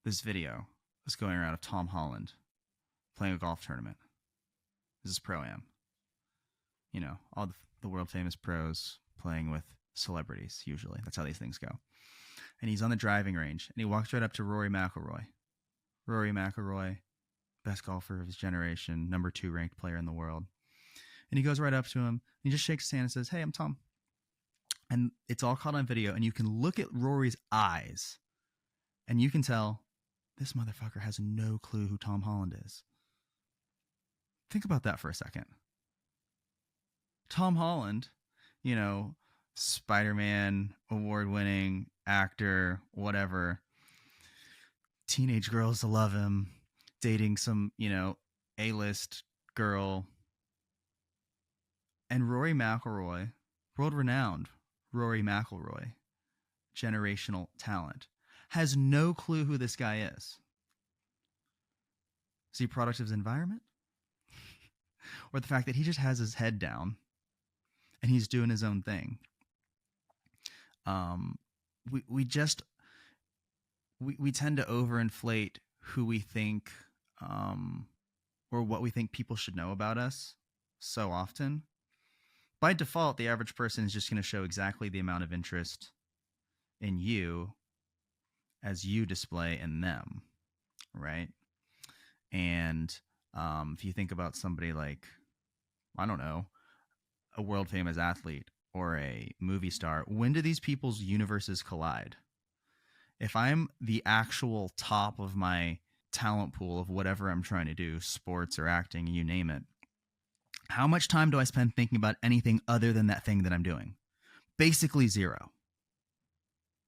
this video that's going around of Tom Holland playing a golf tournament. This is Pro-Am. You know, all the world famous pros playing with celebrities, usually. That's how these things go. And he's on the driving range, and he walks right up to Rory McIlroy. Rory McIlroy, best golfer of his generation, number 2 ranked player in the world. And he goes right up to him, and he just shakes his hand and says, "Hey, I'm Tom." And it's all caught on video, and you can look at Rory's eyes, and you can tell this motherfucker has no clue who Tom Holland is. Think about that for a second. Tom Holland, you know, Spider-Man, award-winning actor, whatever. Teenage girls love him. Dating some, you know, A-list girl. And Rory McIlroy, world-renowned Rory McIlroy, generational talent, has no clue who this guy is. Is he a product of his environment? Or the fact that he just has his head down and he's doing his own thing? We tend to overinflate who we think or what we think people should know about us so often. By default, the average person is just going to show exactly the amount of interest in you as you display in them, right? And if you think about somebody like, I don't know, a world famous athlete or a movie star, when do these people's universes collide? If I'm the actual top of my talent pool of whatever I'm trying to do, sports or acting, you name it, how much time do I spend thinking about anything other than that thing that I'm doing? Basically zero.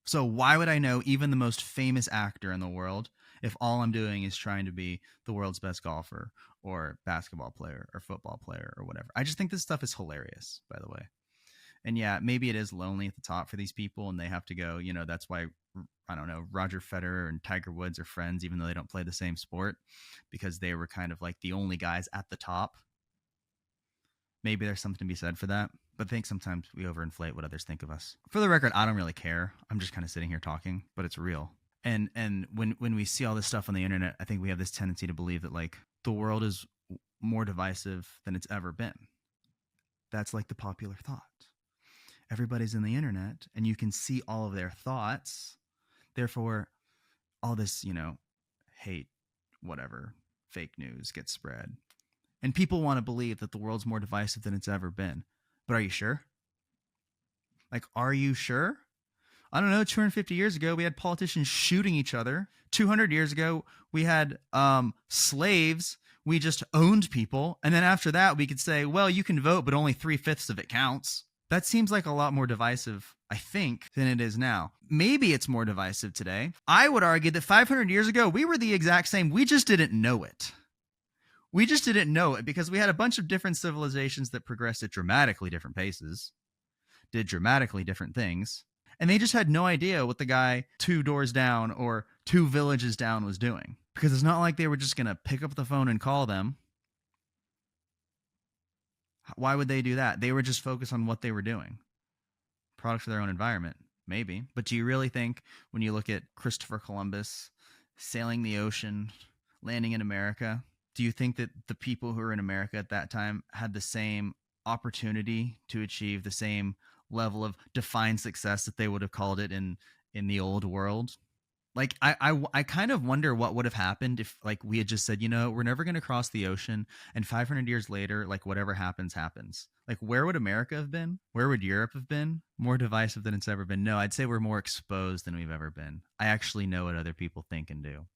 So why would I know even the most famous actor in the world if all I'm doing is trying to be the world's best golfer or basketball player or football player or whatever? I just think this stuff is hilarious, by the way. And yeah, maybe it is lonely at the top for these people and they have to go, you know, that's why, I don't know, Roger Federer and Tiger Woods are friends even though they don't play the same sport, because they were kind of like the only guys at the top. Maybe there's something to be said for that, but I think sometimes we overinflate what others think of us. For the record, I don't really care. I'm just kind of sitting here talking, but it's real. And when we see all this stuff on the internet, I think we have this tendency to believe that like the world is more divisive than it's ever been. That's like the popular thought. Everybody's in the internet and you can see all of their thoughts. Therefore, all this, you know, hate, whatever, fake news gets spread. And people want to believe that the world's more divisive than it's ever been. But are you sure? Like, are you sure? I don't know. 250 years ago, we had politicians shooting each other. 200 years ago, we had slaves. We just owned people. And then after that, we could say, well, you can vote, but only 3/5 of it counts. That seems like a lot more divisive, I think, than it is now. Maybe it's more divisive today. I would argue that 500 years ago, we were the exact same. We just didn't know it. We just didn't know it because we had a bunch of different civilizations that progressed at dramatically different paces, did dramatically different things, and they just had no idea what the guy 2 doors down or 2 villages down was doing. Because it's not like they were just going to pick up the phone and call them. Why would they do that? They were just focused on what they were doing. Products of their own environment, maybe. But do you really think when you look at Christopher Columbus sailing the ocean, landing in America, do you think that the people who were in America at that time had the same opportunity to achieve the same level of defined success that they would have called it in the old world? Like, I kind of wonder what would have happened if, like, we had just said, you know, we're never going to cross the ocean, and 500 years later, like, whatever happens, happens. Like, where would America have been? Where would Europe have been? More divisive than it's ever been? No, I'd say we're more exposed than we've ever been. I actually know what other people think and do.